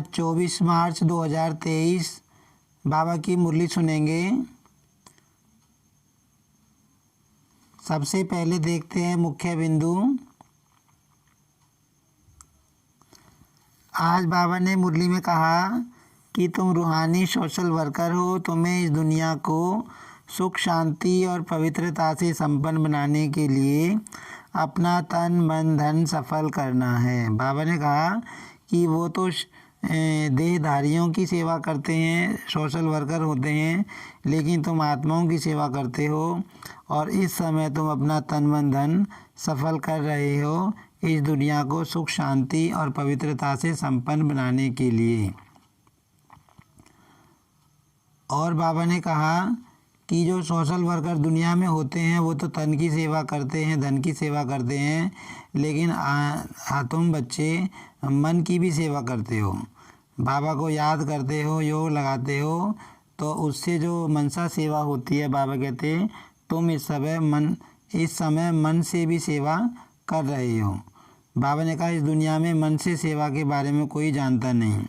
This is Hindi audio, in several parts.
आज 24 मार्च 2023 बाबा की मुरली सुनेंगे। सबसे पहले देखते हैं मुख्य बिंदु। आज बाबा ने मुरली में कहा कि तुम रूहानी सोशल वर्कर हो। तुम्हें इस दुनिया को सुख, शांति और पवित्रता से संपन्न बनाने के लिए अपना तन, मन, धन सफल करना है। बाबा ने कहा कि वो तो देहधारियों की सेवा करते हैं, सोशल वर्कर होते हैं, लेकिन तुम आत्माओं की सेवा करते हो और इस समय तुम अपना तन, मन, धन सफल कर रहे हो इस दुनिया को सुख, शांति और पवित्रता से संपन्न बनाने के लिए। और बाबा ने कहा कि जो सोशल वर्कर दुनिया में होते हैं वो तो तन की सेवा करते हैं, धन की सेवा करते हैं, लेकिन तुम बच्चे मन की भी सेवा करते हो, बाबा को याद करते हो, योग लगाते हो, तो उससे जो मनसा सेवा होती है, बाबा कहते हैं तुम इस समय मन से भी सेवा कर रहे हो। बाबा ने कहा इस दुनिया में मन से सेवा के बारे में कोई जानता नहीं।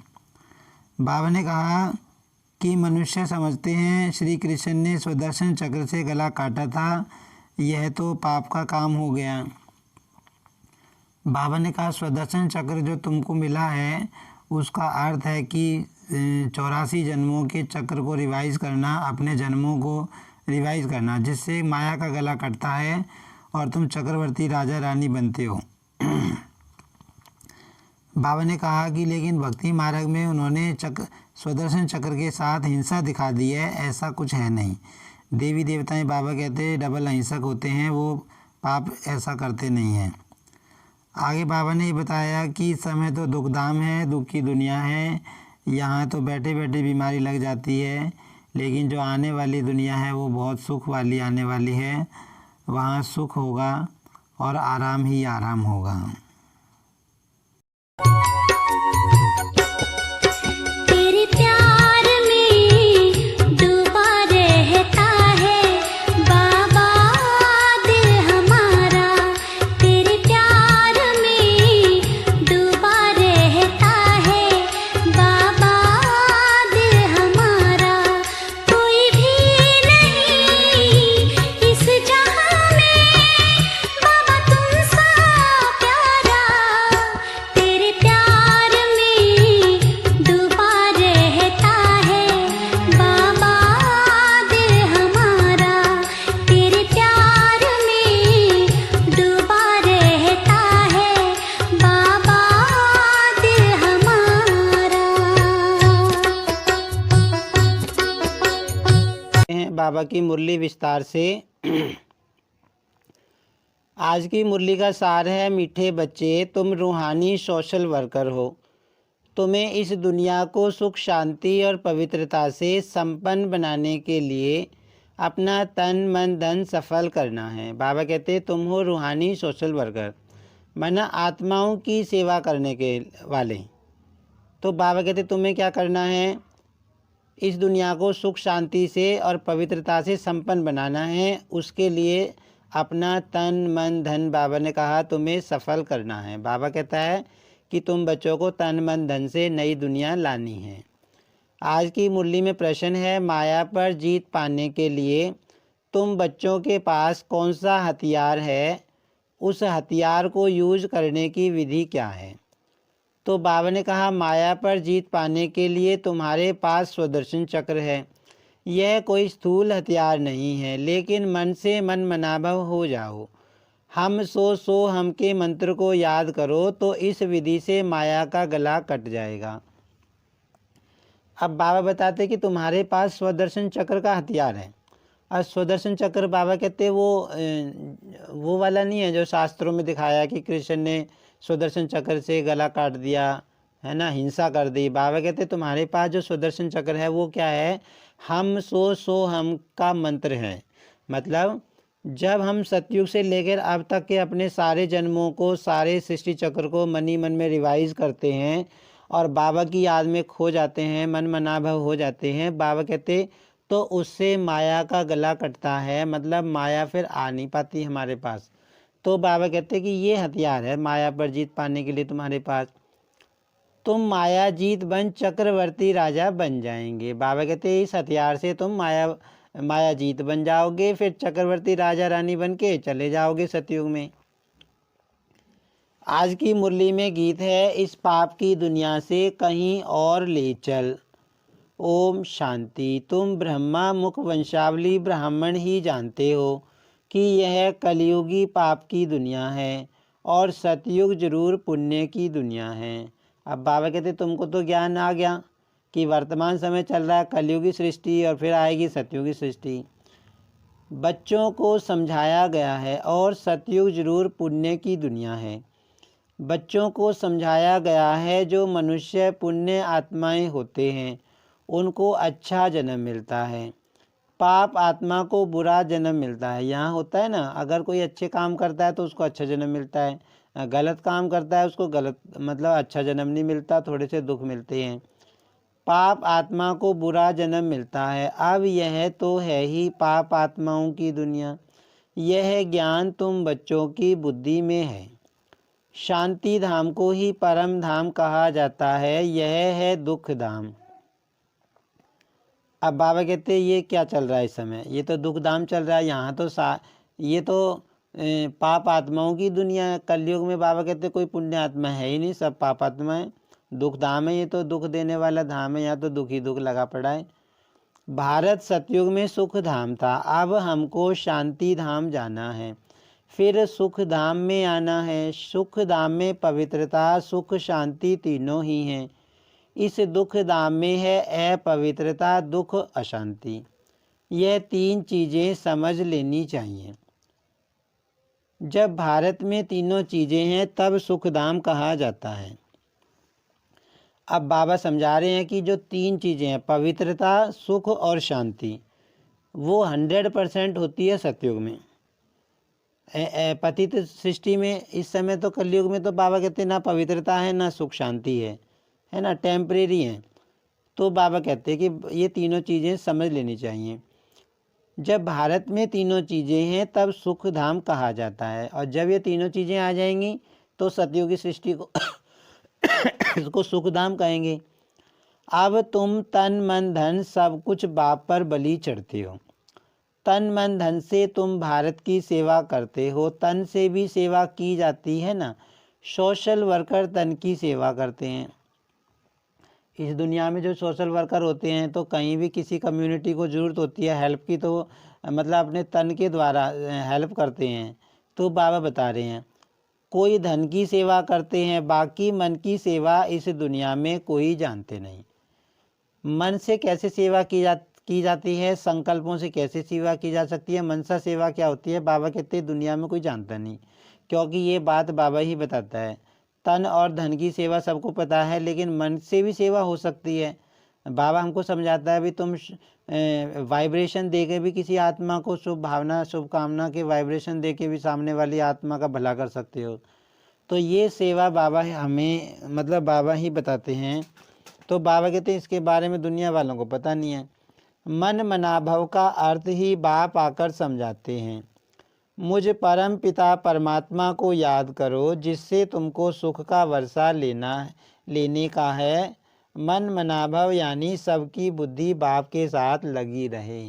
बाबा ने कहा कि मनुष्य समझते हैं श्री कृष्ण ने सुदर्शन चक्र से गला काटा था, यह तो पाप का काम हो गया। बाबा ने कहा सुदर्शन चक्र जो तुमको मिला है उसका अर्थ है कि 84 जन्मों के चक्र को रिवाइज करना, अपने जन्मों को रिवाइज करना, जिससे माया का गला कटता है और तुम चक्रवर्ती राजा रानी बनते हो। बाबा ने कहा कि लेकिन भक्ति मार्ग में उन्होंने सुदर्शन चक्र के साथ हिंसा दिखा दी है, ऐसा कुछ है नहीं। देवी देवताएं, बाबा कहते हैं, डबल अहिंसक होते हैं, वो पाप ऐसा करते नहीं हैं। आगे बाबा ने ये बताया कि इस समय तो दुखधाम है, दुख की दुनिया है, यहाँ तो बैठे बैठे बीमारी लग जाती है, लेकिन जो आने वाली दुनिया है वो बहुत सुख वाली आने वाली है, वहाँ सुख होगा और आराम ही आराम होगा। बाबा की मुरली विस्तार से। आज की मुरली का सार है, मीठे बच्चे तुम रूहानी सोशल वर्कर हो। तुम्हें इस दुनिया को सुख, शांति और पवित्रता से संपन्न बनाने के लिए अपना तन, मन, धन सफल करना है। बाबा कहते तुम हो रूहानी सोशल वर्कर, माना आत्माओं की सेवा करने के वाले। तो बाबा कहते तुम्हें क्या करना है, इस दुनिया को सुख, शांति से और पवित्रता से संपन्न बनाना है। उसके लिए अपना तन, मन, धन, बाबा ने कहा तुम्हें सफल करना है। बाबा कहता है कि तुम बच्चों को तन, मन, धन से नई दुनिया लानी है। आज की मुरली में प्रश्न है, माया पर जीत पाने के लिए तुम बच्चों के पास कौन सा हथियार है, उस हथियार को यूज करने की विधि क्या है। तो बाबा ने कहा माया पर जीत पाने के लिए तुम्हारे पास सुदर्शन चक्र है। यह कोई स्थूल हथियार नहीं है, लेकिन मन से मन मनाभव हो जाओ। हम सो हम के मंत्र को याद करो तो इस विधि से माया का गला कट जाएगा। अब बाबा बताते कि तुम्हारे पास स्वदर्शन चक्र का हथियार है। और स्वदर्शन चक्र बाबा कहते वो वाला नहीं है जो शास्त्रों में दिखाया कि कृष्ण ने स्वदर्शन चक्र से गला काट दिया है ना, हिंसा कर दी। बाबा कहते तुम्हारे पास जो स्वदर्शन चक्र है वो क्या है, हम सो हम का मंत्र है। मतलब जब हम सतयुग से लेकर अब तक के अपने सारे जन्मों को, सारे सृष्टि चक्र को मन ही मन में रिवाइज करते हैं और बाबा की याद में खो जाते हैं, मन मनाभव हो जाते हैं, बाबा कहते तो उससे माया का गला कटता है। मतलब माया फिर आ नहीं पाती हमारे पास। तो बाबा कहते कि ये हथियार है माया पर जीत पाने के लिए तुम्हारे पास। तुम मायाजीत बन चक्रवर्ती राजा बन जाएंगे। बाबा कहते हैं इस हथियार से तुम मायाजीत बन जाओगे, फिर चक्रवर्ती राजा रानी बन के चले जाओगे सतयुग में। आज की मुरली में गीत है, इस पाप की दुनिया से कहीं और ले चल। ओम शांति। तुम ब्रह्मा मुख वंशावली ब्राह्मण ही जानते हो कि यह कलयुगी पाप की दुनिया है और सतयुग जरूर पुण्य की दुनिया है। अब बाबा कहते तुमको तो ज्ञान आ गया कि वर्तमान समय चल रहा है कलयुगी सृष्टि और फिर आएगी सतयुगी सृष्टि। बच्चों को समझाया गया है और सतयुग जरूर पुण्य की दुनिया है। बच्चों को समझाया गया है जो मनुष्य पुण्य आत्माएं होते हैं उनको अच्छा जन्म मिलता है, पाप आत्मा को बुरा जन्म मिलता है। यहाँ होता है ना, अगर कोई अच्छे काम करता है तो उसको अच्छा जन्म मिलता है, गलत काम करता है उसको गलत मतलब अच्छा जन्म नहीं मिलता, थोड़े से दुख मिलते हैं। पाप आत्मा को बुरा जन्म मिलता है। अब यह तो है ही पाप आत्माओं की दुनिया। यह ज्ञान तुम बच्चों की बुद्धि में है। शांति धाम को ही परम धाम कहा जाता है, यह है दुख धाम। अब बाबा कहते हैं ये क्या चल रहा है इस समय, ये तो दुख धाम चल रहा है। यहाँ तो ये तो पाप आत्माओं की दुनिया है। कलयुग में बाबा कहते कोई पुण्य आत्मा है ही नहीं, सब पाप आत्मा है। दुख धाम है, ये तो दुख देने वाला धाम है, यहाँ तो दुख ही दुख लगा पड़ा है। भारत सतयुग में सुख धाम था, अब हमको शांति धाम जाना है, फिर सुख धाम में आना है। सुख धाम में पवित्रता सुख शांति तीनों ही हैं। इस दुख धाम में है अपवित्रता दुख अशांति। यह तीन चीज़ें समझ लेनी चाहिए। जब भारत में तीनों चीज़ें हैं तब सुख धाम कहा जाता है। अब बाबा समझा रहे हैं कि जो तीन चीज़ें हैं पवित्रता सुख और शांति, वो 100% होती है सतयुग में। पतित सृष्टि में इस समय तो कलयुग में तो बाबा कहते हैं ना पवित्रता है ना सुख शांति है ना, टेम्परेरी है। तो बाबा कहते हैं कि ये तीनों चीज़ें समझ लेनी चाहिए। जब भारत में तीनों चीज़ें हैं तब सुख धाम कहा जाता है, और जब ये तीनों चीज़ें आ जाएंगी तो सतयुग की सृष्टि को इसको सुख धाम कहेंगे। अब तुम तन मन धन सब कुछ बाप पर बलि चढ़ते हो। तन मन धन से तुम भारत की सेवा करते हो, तन से भी सेवा की जाती है ना। सोशल वर्कर तन की सेवा करते हैं। इस दुनिया में जो सोशल वर्कर होते हैं तो कहीं भी किसी कम्युनिटी को ज़रूरत होती है हेल्प की, तो मतलब अपने तन के द्वारा हेल्प करते हैं। तो बाबा बता रहे हैं कोई धन की सेवा करते हैं, बाकी मन की सेवा इस दुनिया में कोई जानते नहीं। मन से कैसे सेवा की जाती है, संकल्पों से कैसे सेवा की जा सकती है, मनसा सेवा क्या होती है, बाबा कहते हैं दुनिया में कोई जानता नहीं, क्योंकि ये बात बाबा ही बताता है। तन और धन की सेवा सबको पता है, लेकिन मन से भी सेवा हो सकती है। बाबा हमको समझाता है भी तुम वाइब्रेशन दे के भी किसी आत्मा को शुभ भावना शुभ कामना के वाइब्रेशन दे के भी सामने वाली आत्मा का भला कर सकते हो। तो ये सेवा बाबा हमें मतलब बाबा ही बताते हैं। तो बाबा कहते हैं इसके बारे में दुनिया वालों को पता नहीं है। मन मनाभव का अर्थ ही बाप आकर समझाते हैं। मुझ परम पिता परमात्मा को याद करो जिससे तुमको सुख का वर्षा लेने का है। मन मनाभव यानी सबकी बुद्धि बाप के साथ लगी रहे।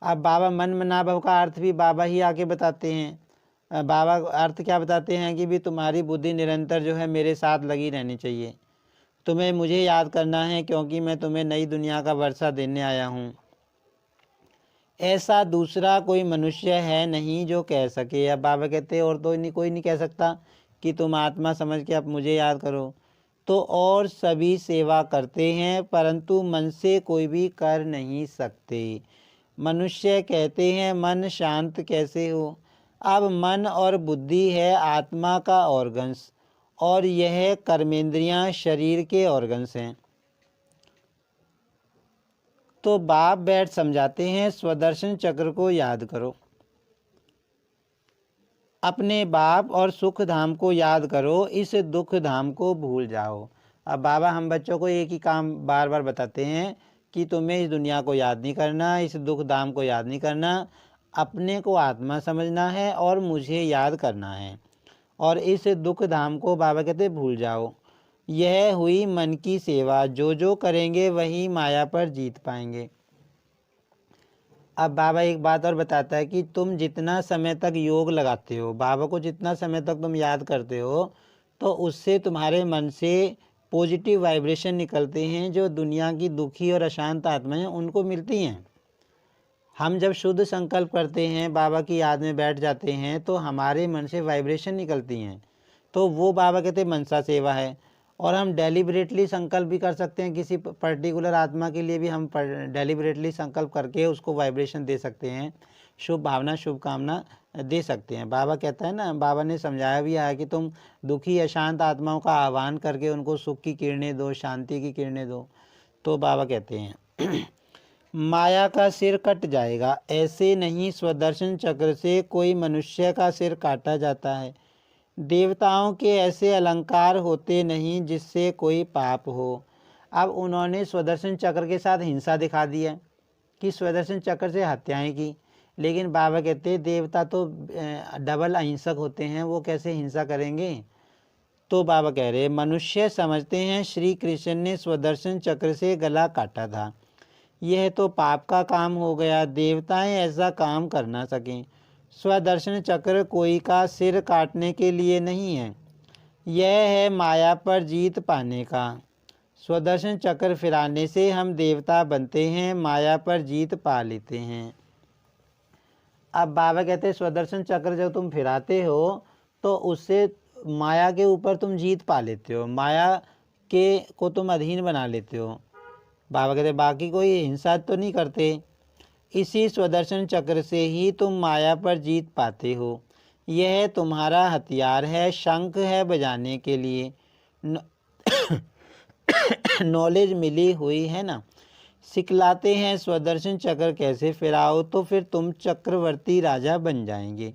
अब बाबा मन मनाभव का अर्थ भी बाबा ही आके बताते हैं। बाबा अर्थ क्या बताते हैं कि भी तुम्हारी बुद्धि निरंतर जो है मेरे साथ लगी रहनी चाहिए। तुम्हें मुझे याद करना है क्योंकि मैं तुम्हें नई दुनिया का वर्षा देने आया हूँ। ऐसा दूसरा कोई मनुष्य है नहीं जो कह सके। अब बाबा कहते और तो नहीं कोई नहीं कह सकता कि तुम आत्मा समझ के अब मुझे याद करो। तो और सभी सेवा करते हैं परंतु मन से कोई भी कर नहीं सकते। मनुष्य कहते हैं मन शांत कैसे हो। अब मन और बुद्धि है आत्मा का ऑर्गन्स, और यह कर्मेंद्रियां शरीर के ऑर्गन्स हैं। तो बाप बैठ समझाते हैं स्वदर्शन चक्र को याद करो, अपने बाप और सुख धाम को याद करो, इस दुख धाम को भूल जाओ। अब बाबा हम बच्चों को एक ही काम बार बार बताते हैं कि तुम्हें इस दुनिया को याद नहीं करना, इस दुख धाम को याद नहीं करना, अपने को आत्मा समझना है और मुझे याद करना है। और इस दुख धाम को बाबा कहते भूल जाओ। यह हुई मन की सेवा, जो जो करेंगे वही माया पर जीत पाएंगे। अब बाबा एक बात और बताता है कि तुम जितना समय तक योग लगाते हो, बाबा को जितना समय तक तुम याद करते हो, तो उससे तुम्हारे मन से पॉजिटिव वाइब्रेशन निकलते हैं, जो दुनिया की दुखी और अशांत आत्माएं उनको मिलती हैं। हम जब शुद्ध संकल्प करते हैं, बाबा की याद में बैठ जाते हैं, तो हमारे मन से वाइब्रेशन निकलती हैं, तो वो बाबा कहते हैं मनसा सेवा है। और हम डेलिबरेटली संकल्प भी कर सकते हैं, किसी पर्टिकुलर आत्मा के लिए भी हम डेलिबरेटली संकल्प करके उसको वाइब्रेशन दे सकते हैं, शुभ भावना शुभकामना दे सकते हैं। बाबा कहता है ना, बाबा ने समझाया भी है कि तुम दुखी अशांत आत्माओं का आह्वान करके उनको सुख की किरणें दो, शांति की किरणें दो। तो बाबा कहते हैं माया का सिर कट जाएगा, ऐसे नहीं स्वदर्शन चक्र से कोई मनुष्य का सिर काटा जाता है। देवताओं के ऐसे अलंकार होते नहीं जिससे कोई पाप हो। अब उन्होंने स्वदर्शन चक्र के साथ हिंसा दिखा दी है कि स्वदर्शन चक्र से हत्याएं की, लेकिन बाबा कहते देवता तो डबल अहिंसक होते हैं, वो कैसे हिंसा करेंगे। तो बाबा कह रहे मनुष्य समझते हैं श्री कृष्ण ने स्वदर्शन चक्र से गला काटा था, यह तो पाप का काम हो गया, देवताएं ऐसा काम कर ना सकें। स्वदर्शन चक्र कोई का सिर काटने के लिए नहीं है, यह है माया पर जीत पाने का। स्वदर्शन चक्र फिराने से हम देवता बनते हैं, माया पर जीत पा लेते हैं। अब बाबा कहते हैं स्वदर्शन चक्र जब तुम फिराते हो तो उससे माया के ऊपर तुम जीत पा लेते हो, माया के को तुम अधीन बना लेते हो। बाबा कहते बाकी कोई हिंसा तो नहीं करते, इसी स्वदर्शन चक्र से ही तुम माया पर जीत पाते हो। यह तुम्हारा हथियार है, शंख है बजाने के लिए। नॉलेज मिली हुई है ना, सिखलाते हैं स्वदर्शन चक्र कैसे फिराओ, तो फिर तुम चक्रवर्ती राजा बन जाएंगे।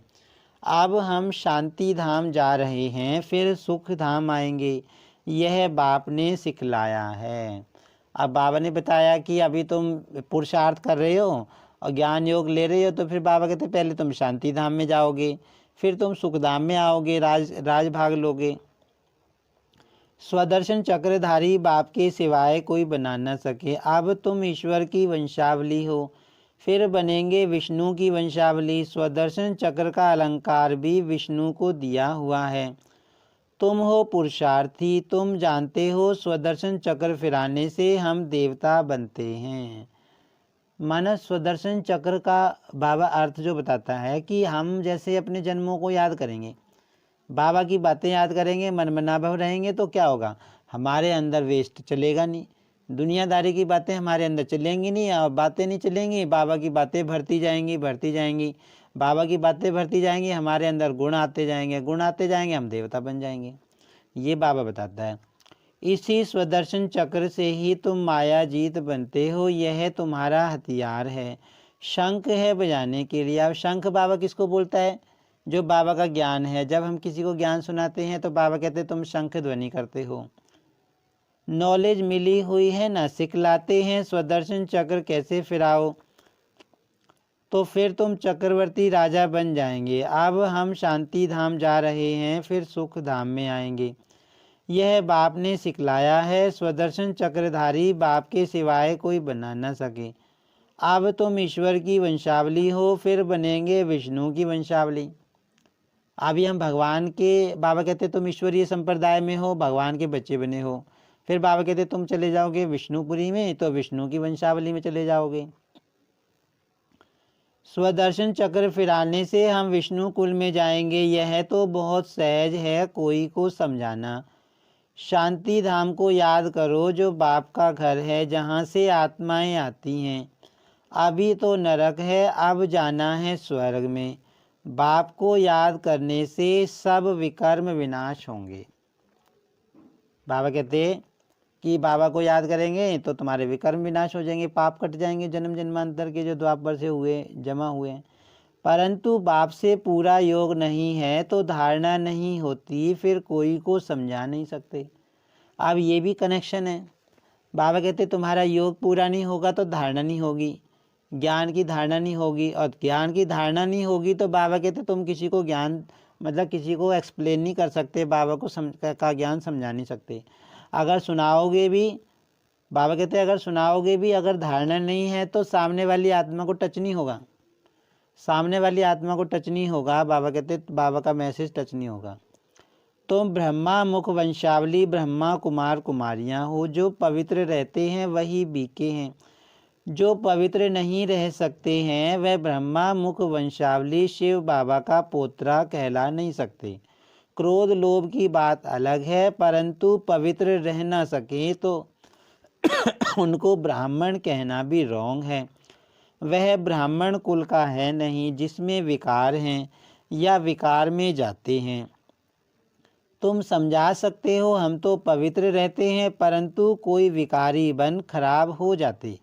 अब हम शांति धाम जा रहे हैं, फिर सुख धाम आएंगे, यह बाप ने सिखलाया है। अब बाबा ने बताया कि अभी तुम पुरुषार्थ कर रहे हो और ज्ञान योग ले रहे हो, तो फिर बाबा कहते पहले तुम शांति धाम में जाओगे, फिर तुम सुखधाम में आओगे, राज भाग लोगे। स्वदर्शन चक्रधारी बाप के सिवाय कोई बना न सके। अब तुम ईश्वर की वंशावली हो, फिर बनेंगे विष्णु की वंशावली। स्वदर्शन चक्र का अलंकार भी विष्णु को दिया हुआ है। तुम हो पुरुषार्थी, तुम जानते हो स्वदर्शन चक्र फिराने से हम देवता बनते हैं। माना स्वदर्शन चक्र का बाबा अर्थ जो बताता है कि हम जैसे अपने जन्मों को याद करेंगे, बाबा की बातें याद करेंगे, मनमनाभव रहेंगे, तो क्या होगा, हमारे अंदर वेस्ट चलेगा नहीं, दुनियादारी की बातें हमारे अंदर चलेंगी नहीं, और बातें नहीं चलेंगी, बाबा की बातें भरती जाएंगी, बाबा की बातें भरती जाएंगी, हमारे अंदर गुण आते जाएंगे, हम देवता बन जाएंगे। ये बाबा बताता है। इसी स्वदर्शन चक्र से ही तुम माया जीत बनते हो, यह तुम्हारा हथियार है, शंख है बजाने के लिए। अब शंख बाबा किसको बोलता है, जो बाबा का ज्ञान है। जब हम किसी को ज्ञान सुनाते हैं तो बाबा कहते तुम शंख ध्वनि करते हो। नॉलेज मिली हुई है ना, सिखलाते हैं स्वदर्शन चक्र कैसे फिराओ, तो फिर तुम चक्रवर्ती राजा बन जाएंगे। अब हम शांति धाम जा रहे हैं, फिर सुख धाम में आएंगे, यह बाप ने सिखलाया है। स्वदर्शन चक्रधारी बाप के सिवाय कोई बना न सके। अब तुम ईश्वर की वंशावली हो, फिर बनेंगे विष्णु की वंशावली। अभी हम भगवान के, बाबा कहते तुम ईश्वरीय संप्रदाय में हो, भगवान के बच्चे बने हो, फिर बाबा कहते तुम चले जाओगे विष्णुपुरी में, तो विष्णु की वंशावली में चले जाओगे। स्वदर्शन चक्र फिराने से हम विष्णु कुल में जाएंगे, यह तो बहुत सहज है कोई को समझाना। शांति धाम को याद करो, जो बाप का घर है, जहाँ से आत्माएं आती हैं। अभी तो नरक है, अब जाना है स्वर्ग में। बाप को याद करने से सब विकर्म विनाश होंगे। बाबा कहते कि बाबा को याद करेंगे तो तुम्हारे विकर्म विनाश हो जाएंगे, पाप कट जाएंगे, जन्म जन्मांतर के जो द्वापर से हुए जमा हुए। परंतु बाप से पूरा योग नहीं है तो धारणा नहीं होती, फिर कोई को समझा नहीं सकते। अब ये भी कनेक्शन है। बाबा कहते तुम्हारा योग पूरा नहीं होगा तो धारणा नहीं होगी, ज्ञान की धारणा नहीं होगी, और ज्ञान की धारणा नहीं होगी तो बाबा कहते तुम किसी को ज्ञान, मतलब किसी को एक्सप्लेन नहीं कर सकते, बाबा को का ज्ञान समझा नहीं सकते। अगर सुनाओगे भी, बाबा कहते हैं अगर सुनाओगे भी, अगर धारणा नहीं है तो सामने वाली आत्मा को टच नहीं होगा, सामने वाली आत्मा को टच नहीं होगा। बाबा कहते बाबा का मैसेज टच नहीं होगा। तो ब्रह्मा मुख वंशावली ब्रह्मा कुमार कुमारियाँ हो, जो पवित्र रहते हैं वही बीके हैं, जो पवित्र नहीं रह सकते हैं वह ब्रह्मा मुख वंशावली शिव बाबा का पोत्रा कहला नहीं सकते। क्रोध लोभ की बात अलग है, परंतु पवित्र रह ना सके तो उनको ब्राह्मण कहना भी रॉन्ग है। वह ब्राह्मण कुल का है नहीं जिसमें विकार हैं या विकार में जाते हैं। तुम समझा सकते हो हम तो पवित्र रहते हैं, परंतु कोई विकारी बन खराब हो जाते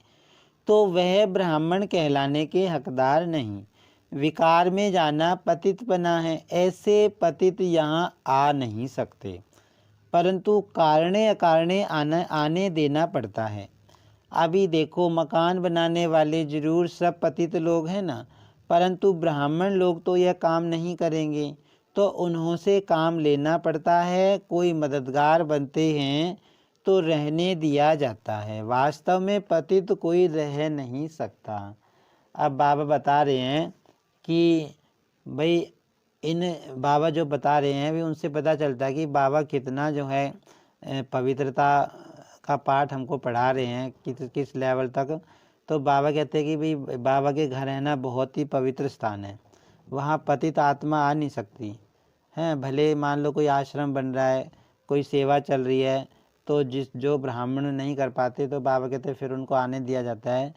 तो वह ब्राह्मण कहलाने के हकदार नहीं। विकार में जाना पतितपना है, ऐसे पतित यहाँ आ नहीं सकते, परंतु कारणे अकारणे आने देना पड़ता है। अभी देखो मकान बनाने वाले जरूर सब पतित लोग हैं ना, परंतु ब्राह्मण लोग तो यह काम नहीं करेंगे, तो उन्हों से काम लेना पड़ता है। कोई मददगार बनते हैं तो रहने दिया जाता है, वास्तव में पतित कोई रह नहीं सकता। अब बाबा बता रहे हैं कि भाई इन बाबा जो बता रहे हैं भी उनसे पता चलता है कि बाबा कितना जो है पवित्रता का पाठ हमको पढ़ा रहे हैं, किस लेवल तक। तो बाबा कहते हैं कि भाई बाबा के घर है ना बहुत ही पवित्र स्थान है, वहाँ पतित आत्मा आ नहीं सकती हैं। भले मान लो कोई आश्रम बन रहा है, कोई सेवा चल रही है, तो जो ब्राह्मण नहीं कर पाते तो बाबा कहते हैं फिर उनको आने दिया जाता है।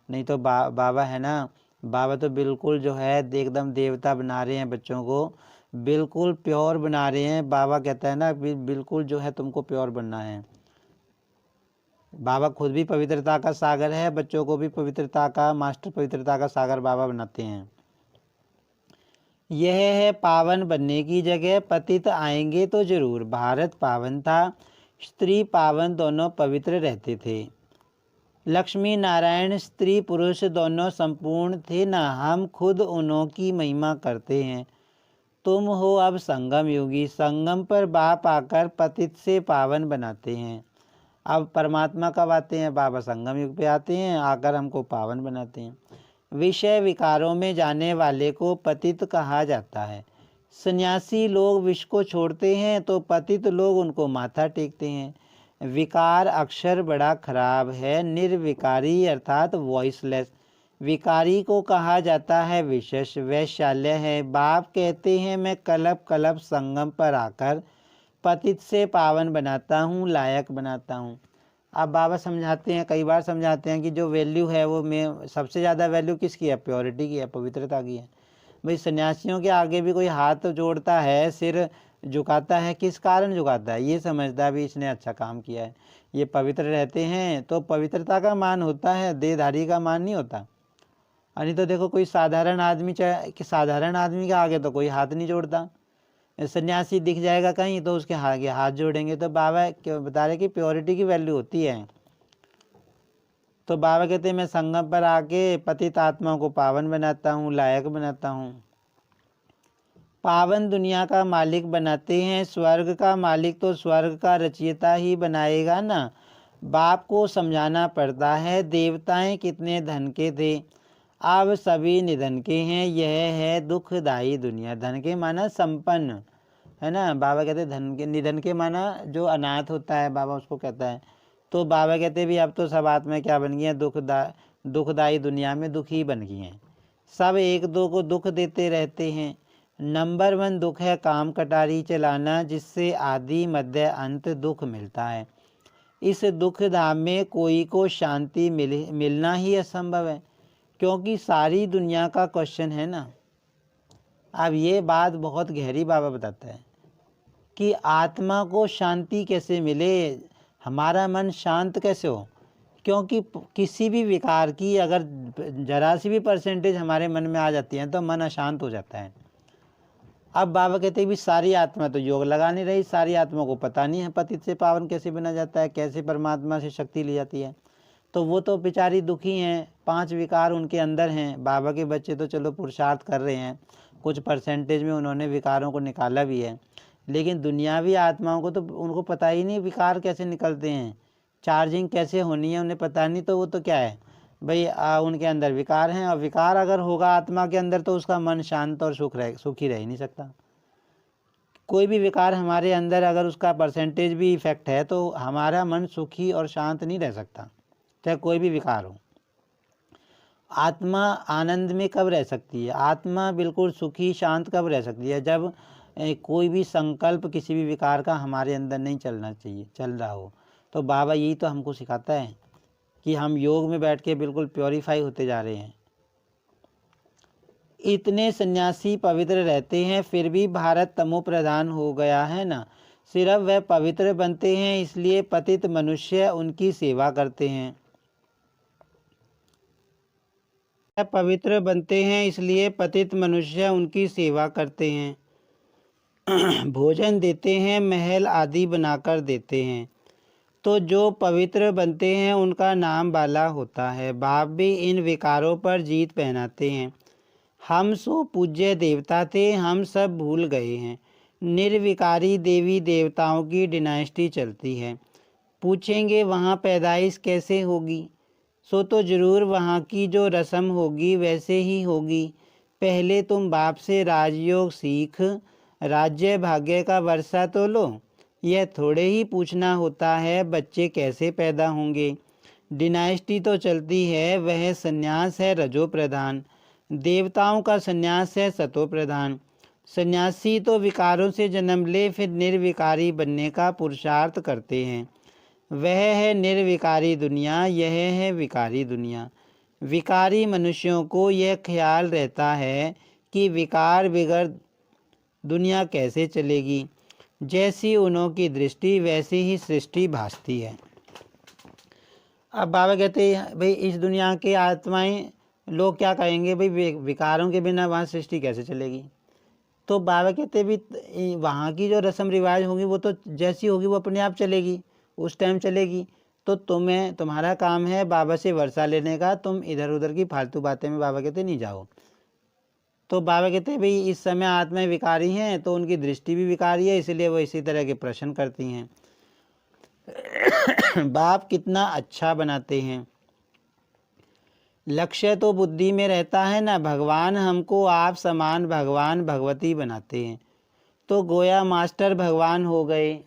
नहीं तो बाबा है ना, बाबा तो बिल्कुल जो है एकदम देवता बना रहे हैं, बच्चों को बिल्कुल प्योर बना रहे हैं। बाबा कहता है ना बिल्कुल जो है तुमको प्योर बनना है। बाबा खुद भी पवित्रता का सागर है, बच्चों को भी पवित्रता का मास्टर, पवित्रता का सागर बाबा बनाते हैं। यह है पावन बनने की जगह, पतित आएंगे तो जरूर। भारत पावन था, स्त्री पावन दोनों पवित्र रहते थे। लक्ष्मी नारायण स्त्री पुरुष दोनों संपूर्ण थे ना, हम खुद उन्हों की महिमा करते हैं। तुम हो अब संगम योगी, संगम पर बाप आकर पतित से पावन बनाते हैं। अब परमात्मा कब आते हैं? बाबा संगम युग पे आते हैं, आकर हमको पावन बनाते हैं। विषय विकारों में जाने वाले को पतित कहा जाता है। सन्यासी लोग विष को छोड़ते हैं तो पतित लोग उनको माथा टेकते हैं। विकार अक्षर बड़ा खराब है, निर्विकारी अर्थात वॉइसलेस। विकारी को कहा जाता है विशेष, वैशाल्य है। बाप कहते हैं मैं कल्प कल्प संगम पर आकर पतित से पावन बनाता हूँ, लायक बनाता हूँ। अब बाबा समझाते हैं, कई बार समझाते हैं कि जो वैल्यू है वो में सबसे ज़्यादा वैल्यू किसकी है? प्योरिटी की है, पवित्रता की है। भाई सन्यासियों के आगे भी कोई हाथ जोड़ता है, सिर झुकाता है, किस कारण झुकाता है? ये समझता है भी इसने अच्छा काम किया है, ये पवित्र रहते हैं, तो पवित्रता का मान होता है, देहधारी का मान नहीं होता। नहीं तो देखो कोई साधारण आदमी, चाहे कि साधारण आदमी के आगे तो कोई हाथ नहीं जोड़ता, सन्यासी दिख जाएगा कहीं तो उसके आगे हाथ जोड़ेंगे। तो बाबा क्यों बता रहे कि प्योरिटी की वैल्यू होती है। तो बाबा कहते हैं मैं संगम पर आके पतित आत्माओं को पावन बनाता हूँ, लायक बनाता हूँ। पावन दुनिया का मालिक बनाते हैं, स्वर्ग का मालिक तो स्वर्ग का रचयिता ही बनाएगा ना। बाप को समझाना पड़ता है देवताएं कितने धन के थे, अब सभी निधन के हैं। यह है दुखदाई दुनिया। धन के माना संपन्न है ना, बाबा कहते धन के, निधन के माना जो अनाथ होता है, बाबा उसको कहता है। तो बाबा कहते भी अब तो सब आत्मा क्या बन गई हैं? दुखदाई दुनिया में दुखी बन गई हैं। सब एक दो को दुख देते रहते हैं। नंबर 1 दुख है काम कटारी चलाना, जिससे आदि मध्य अंत दुख मिलता है। इस दुख धाम में कोई को शांति मिलना ही असंभव है, क्योंकि सारी दुनिया का क्वेश्चन है ना। अब ये बात बहुत गहरी बाबा बताता है कि आत्मा को शांति कैसे मिले, हमारा मन शांत कैसे हो। क्योंकि किसी भी विकार की अगर जरा सी भी परसेंटेज हमारे मन में आ जाती है तो मन अशांत हो जाता है। अब बाबा कहते हैं भी सारी आत्मा तो योग लगा नहीं रही, सारी आत्मा को पता नहीं है पतित से पावन कैसे बना जाता है, कैसे परमात्मा से शक्ति ली जाती है। तो वो तो बेचारी दुखी हैं, 5 विकार उनके अंदर हैं। बाबा के बच्चे तो चलो पुरुषार्थ कर रहे हैं, कुछ परसेंटेज में उन्होंने विकारों को निकाला भी है, लेकिन दुनियावी आत्माओं को तो उनको पता ही नहीं विकार कैसे निकलते हैं, चार्जिंग कैसे होनी है उन्हें पता नहीं, तो वो तो क्या है भाई उनके अंदर विकार हैं, और विकार अगर होगा आत्मा के अंदर तो उसका मन शांत और सुखी रह ही नहीं सकता। कोई भी विकार हमारे अंदर अगर उसका परसेंटेज भी इफेक्ट है तो हमारा मन सुखी और शांत नहीं रह सकता, चाहे कोई भी विकार हो। आत्मा आनंद में कब रह सकती है, आत्मा बिल्कुल सुखी शांत कब रह सकती है, जब कोई भी संकल्प किसी भी विकार का हमारे अंदर नहीं चल रहा हो। तो बाबा यही तो हमको सिखाता है कि हम योग में बैठ के बिल्कुल प्योरीफाई होते जा रहे हैं। इतने सन्यासी पवित्र रहते हैं फिर भी भारत तमो प्रधान हो गया है ना। सिर्फ वह पवित्र बनते हैं इसलिए पतित मनुष्य उनकी सेवा करते हैं, पवित्र बनते हैं इसलिए पतित मनुष्य उनकी सेवा करते हैं। भोजन देते हैं, महल आदि बनाकर देते हैं, तो जो पवित्र बनते हैं उनका नाम बाला होता है। बाप भी इन विकारों पर जीत पहनाते हैं। हम सो पूज्य देवता थे, हम सब भूल गए हैं। निर्विकारी देवी देवताओं की डिनाइस्टी चलती है। पूछेंगे वहाँ पैदाइश कैसे होगी, सो तो ज़रूर वहाँ की जो रस्म होगी वैसे ही होगी। पहले तुम बाप से राजयोग सीख, राज्य भाग्य का वर्षा तो लो। यह थोड़े ही पूछना होता है बच्चे कैसे पैदा होंगे। डिनाइस्टी तो चलती है, वह संन्यास है रजो प्रधान, देवताओं का संन्यास है सतो प्रधान। सन्यासी तो विकारों से जन्म ले फिर निर्विकारी बनने का पुरुषार्थ करते हैं। वह है निर्विकारी दुनिया, यह है विकारी दुनिया। विकारी मनुष्यों को यह ख्याल रहता है कि विकार बिगड़ दुनिया कैसे चलेगी। जैसी उन्हों दृष्टि वैसी ही सृष्टि भासती है। अब बाबा कहते हैं भाई इस दुनिया के आत्माएं लोग क्या कहेंगे, भाई विकारों के बिना वहाँ सृष्टि कैसे चलेगी। तो बाबा कहते भी वहाँ की जो रस्म रिवाज होगी वो तो जैसी होगी वो अपने आप चलेगी, उस टाइम चलेगी। तो तुम्हारा काम है बाबा से वर्षा लेने का, तुम इधर उधर की फालतू बातें में बाबा कहते नहीं जाओ। तो बाबा कहते हैं भाई इस समय आत्माएं विकारी हैं तो उनकी दृष्टि भी विकारी है, इसलिए वो इसी तरह के प्रश्न करती हैं। बाप कितना अच्छा बनाते हैं। लक्ष्य तो बुद्धि में रहता है ना, भगवान हमको आप समान भगवान भगवती बनाते हैं, तो गोया मास्टर भगवान हो गए।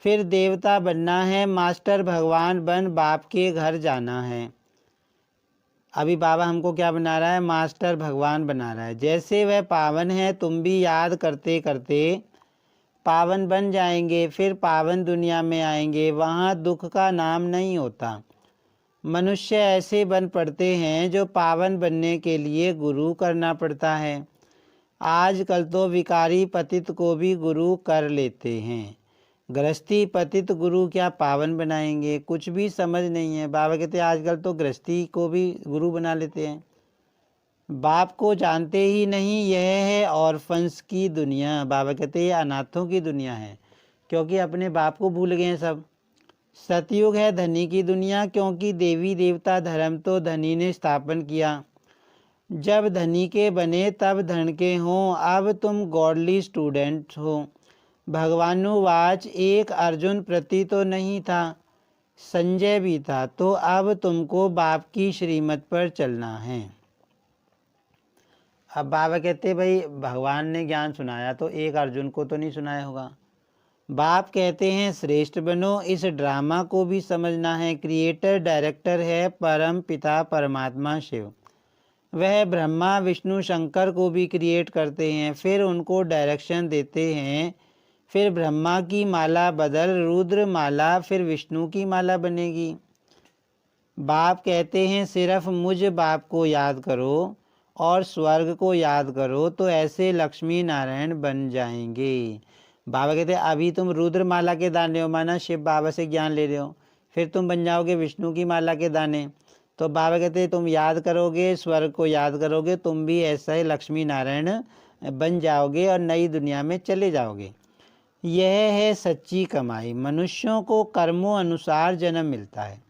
फिर देवता बनना है, मास्टर भगवान बन बाप के घर जाना है। अभी बाबा हमको क्या बना रहा है, मास्टर भगवान बना रहा है। जैसे वह पावन है तुम भी याद करते करते पावन बन जाएंगे, फिर पावन दुनिया में आएंगे, वहाँ दुख का नाम नहीं होता। मनुष्य ऐसे बन पड़ते हैं जो पावन बनने के लिए गुरु करना पड़ता है। आजकल तो विकारी पतित को भी गुरु कर लेते हैं। गृहस्थी पतित गुरु क्या पावन बनाएंगे, कुछ भी समझ नहीं है। बाबा कहते हैं आजकल तो गृहस्थी को भी गुरु बना लेते हैं। बाप को जानते ही नहीं, यह है ऑर्फन्स की दुनिया। बाबा कहते हैं ये अनाथों की दुनिया है, क्योंकि अपने बाप को भूल गए हैं सब। सतयुग है धनी की दुनिया, क्योंकि देवी देवता धर्म तो धनी ने स्थापन किया। जब धनी के बने तब धन के हों, अब तुम गॉडली स्टूडेंट हो। भगवानुवाच एक अर्जुन प्रति तो नहीं था, संजय भी था, तो अब तुमको बाप की श्रीमत पर चलना है। अब बाबा कहते भाई भगवान ने ज्ञान सुनाया तो एक अर्जुन को तो नहीं सुनाया होगा। बाप कहते हैं श्रेष्ठ बनो, इस ड्रामा को भी समझना है। क्रिएटर डायरेक्टर है परम पिता परमात्मा शिव। वह ब्रह्मा विष्णु शंकर को भी क्रिएट करते हैं, फिर उनको डायरेक्शन देते हैं। फिर ब्रह्मा की माला बदल रुद्र माला, फिर विष्णु की माला बनेगी। बाप कहते हैं सिर्फ मुझ बाप को याद करो और स्वर्ग को याद करो, तो ऐसे लक्ष्मी नारायण बन जाएंगे। बाबा कहते हैं अभी तुम रुद्र माला के दाने हो, माना शिव बाबा से ज्ञान ले रहे हो, फिर तुम बन जाओगे विष्णु की माला के दाने। तो बाबा कहते हैं तुम याद करोगे, स्वर्ग को याद करोगे, तुम भी ऐसा ही लक्ष्मी नारायण बन जाओगे और नई दुनिया में चले जाओगे। यह है सच्ची कमाई। मनुष्यों को कर्मों अनुसार जन्म मिलता है।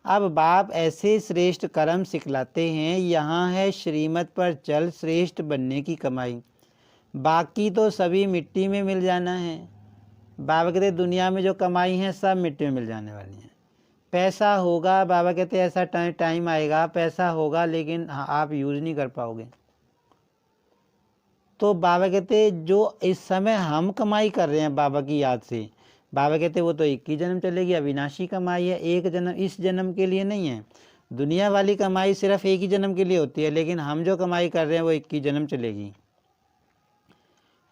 अब बाप ऐसे श्रेष्ठ कर्म सिखलाते हैं। यहाँ है श्रीमत पर चल, श्रेष्ठ बनने की कमाई। बाकी तो सभी मिट्टी में मिल जाना है। बाबा कहते दुनिया में जो कमाई है सब मिट्टी में मिल जाने वाली है। पैसा होगा, बाबा कहते ऐसा टाइम आएगा पैसा होगा लेकिन आप यूज़ नहीं कर पाओगे। तो बाबा कहते जो इस समय हम कमाई कर रहे हैं बाबा की याद से, बाबा कहते वो तो एक ही जन्म चलेगी, अविनाशी कमाई है, एक जन्म, इस जन्म के लिए नहीं है। दुनिया वाली कमाई सिर्फ एक ही जन्म के लिए होती है, लेकिन हम जो कमाई कर रहे हैं वो 21 जन्म चलेगी।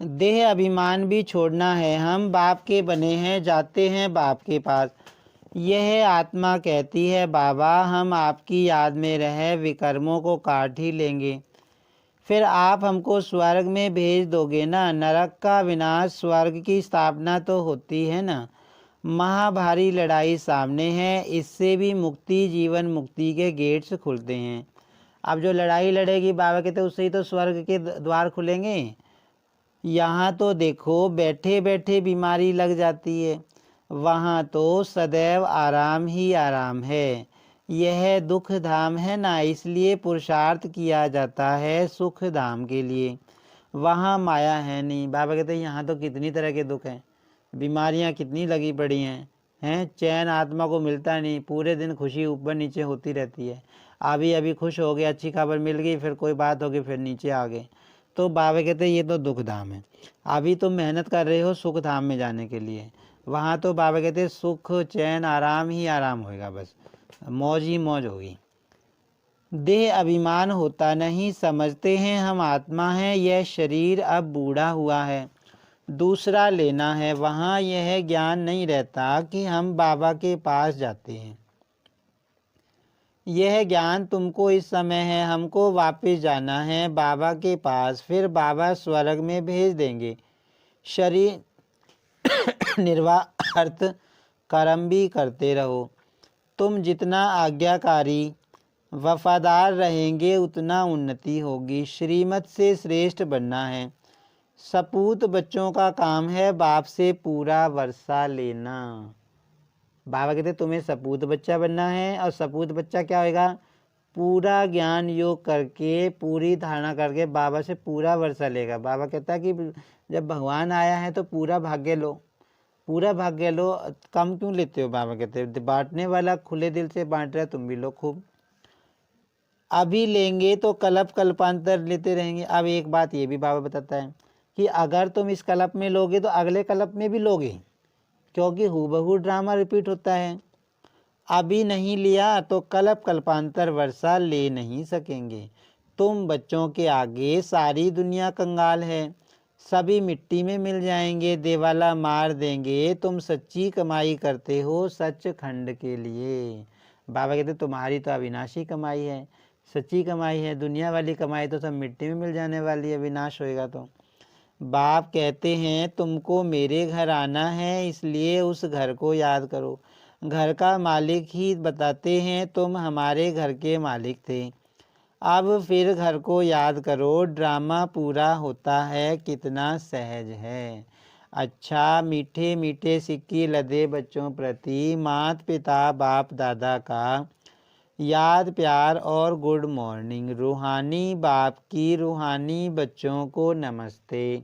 देह अभिमान भी छोड़ना है, हम बाप के बने हैं, जाते हैं बाप के पास। यह आत्मा कहती है बाबा हम आपकी याद में रहे विकर्मों को काट ही लेंगे, फिर आप हमको स्वर्ग में भेज दोगे ना। नरक का विनाश, स्वर्ग की स्थापना तो होती है ना। महाभारी लड़ाई सामने है, इससे भी मुक्ति, जीवन मुक्ति के गेट्स खुलते हैं। अब जो लड़ाई लड़ेगी बाबा कहते उससे ही तो स्वर्ग के द्वार खुलेंगे। यहाँ तो देखो बैठे बैठे बीमारी लग जाती है, वहाँ तो सदैव आराम ही आराम है। यह दुख धाम है ना, इसलिए पुरुषार्थ किया जाता है सुख धाम के लिए। वहाँ माया है नहीं। बाबा कहते हैं यहाँ तो कितनी तरह के दुख हैं, बीमारियाँ कितनी लगी पड़ी हैं, चैन आत्मा को मिलता नहीं, पूरे दिन खुशी ऊपर नीचे होती रहती है। अभी खुश हो गए, अच्छी खबर मिल गई, फिर कोई बात होगी फिर नीचे आ गए। तो बाबा कहते हैं ये तो दुख धाम है। अभी तुम मेहनत कर रहे हो सुख धाम में जाने के लिए, वहाँ तो बाबा कहते हैं सुख चैन आराम ही आराम होएगा, बस मौज ही मौज होगी। देह अभिमान होता नहीं, समझते हैं हम आत्मा हैं, यह शरीर अब बूढ़ा हुआ है, दूसरा लेना है। वहाँ यह ज्ञान नहीं रहता कि हम बाबा के पास जाते हैं। यह ज्ञान तुमको इस समय है, हमको वापस जाना है बाबा के पास, फिर बाबा स्वर्ग में भेज देंगे। शरीर निर्वाह अर्थ कर्म भी करते रहो। तुम जितना आज्ञाकारी वफादार रहेंगे उतना उन्नति होगी। श्रीमत से श्रेष्ठ बनना है। सपूत बच्चों का काम है बाप से पूरा वर्षा लेना। बाबा कहते तुम्हें सपूत बच्चा बनना है, और सपूत बच्चा क्या होएगा, पूरा ज्ञान योग करके पूरी धारणा करके बाबा से पूरा वर्षा लेगा। बाबा कहता कि जब भगवान आया है तो पूरा भाग्य लो, पूरा भाग्य लो, कम क्यों लेते हो। बाबा कहते बांटने वाला खुले दिल से बांट रहा है, तुम भी लो खूब। अभी लेंगे तो कल्प कल्पांतर लेते रहेंगे। अब एक बात ये भी बाबा बताता है कि अगर तुम इस कल्प में लोगे तो अगले कल्प में भी लोगे, क्योंकि हूबहू ड्रामा रिपीट होता है। अभी नहीं लिया तो कल्प कल्पांतर वर्षा ले नहीं सकेंगे। तुम बच्चों के आगे सारी दुनिया कंगाल है, सभी मिट्टी में मिल जाएंगे, देवाला मार देंगे। तुम सच्ची कमाई करते हो सच खंड के लिए। बाबा कहते तुम्हारी तो अविनाशी कमाई है, सच्ची कमाई है। दुनिया वाली कमाई तो सब मिट्टी में मिल जाने वाली है, विनाश होएगा तो। बाप कहते हैं तुमको मेरे घर आना है, इसलिए उस घर को याद करो। घर का मालिक ही बताते हैं तुम हमारे घर के मालिक थे। अब फिर घर को याद करो, ड्रामा पूरा होता है, कितना सहज है। अच्छा मीठे मीठे सिक्की लदे बच्चों प्रति मात पिता बाप दादा का याद प्यार और गुड मॉर्निंग। रूहानी बाप की रूहानी बच्चों को नमस्ते।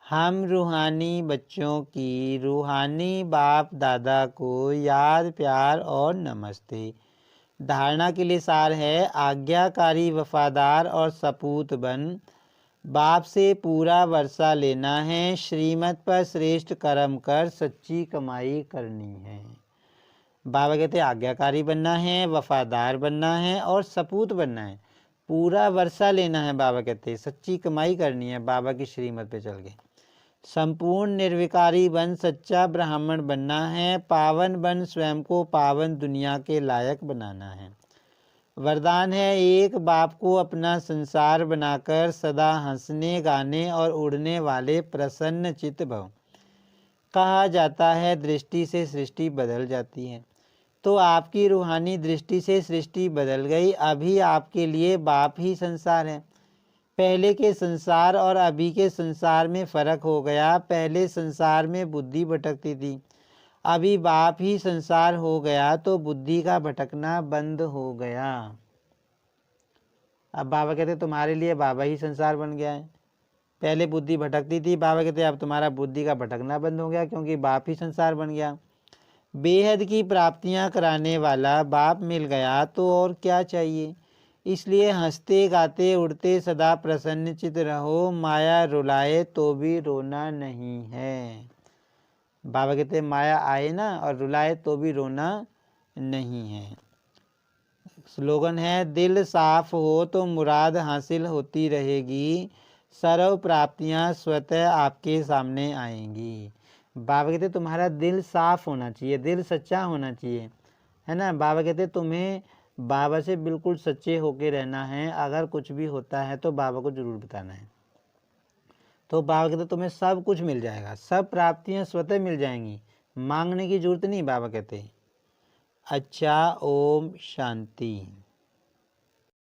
हम रूहानी बच्चों की रूहानी बाप दादा को याद प्यार और नमस्ते। धारणा के लिए सार है, आज्ञाकारी वफादार और सपूत बन बाप से पूरा वर्षा लेना है। श्रीमत पर श्रेष्ठ कर्म कर सच्ची कमाई करनी है। बाबा कहते आज्ञाकारी बनना है, वफादार बनना है और सपूत बनना है, पूरा वर्षा लेना है। बाबा कहते सच्ची कमाई करनी है, बाबा की श्रीमत पे चल के। संपूर्ण निर्विकारी बन सच्चा ब्राह्मण बनना है, पावन बन स्वयं को पावन दुनिया के लायक बनाना है। वरदान है एक बाप को अपना संसार बनाकर सदा हंसने गाने और उड़ने वाले प्रसन्न चित्त भव। कहा जाता है दृष्टि से सृष्टि बदल जाती है, तो आपकी रूहानी दृष्टि से सृष्टि बदल गई। अभी आपके लिए बाप ही संसार है। पहले के संसार और अभी के संसार में फ़र्क हो गया। पहले संसार में बुद्धि भटकती थी, अभी बाप ही संसार हो गया तो बुद्धि का भटकना बंद हो गया। अब बाबा कहते तुम्हारे लिए बाबा ही संसार बन गया है, पहले बुद्धि भटकती थी, बाबा कहते अब तुम्हारा बुद्धि का भटकना बंद हो गया, क्योंकि बाप ही संसार बन गया। बेहद की प्राप्तियां कराने वाला बाप मिल गया तो और क्या चाहिए। इसलिए हंसते गाते उड़ते सदा प्रसन्नचित रहो, माया रुलाए तो भी रोना नहीं है। बाबा कहते माया आए ना और रुलाए तो भी रोना नहीं है। स्लोगन है, दिल साफ हो तो मुराद हासिल होती रहेगी, सर्व प्राप्तियां स्वतः आपके सामने आएंगी। बाबा कहते तुम्हारा दिल साफ होना चाहिए, दिल सच्चा होना चाहिए, है ना। बाबा कहते तुम्हें बाबा से बिल्कुल सच्चे होके रहना है। अगर कुछ भी होता है तो बाबा को जरूर बताना है। तो बाबा कहते तुम्हें सब कुछ मिल जाएगा, सब प्राप्तियां स्वतः मिल जाएंगी, मांगने की जरूरत नहीं। बाबा कहते अच्छा, ओम शांति।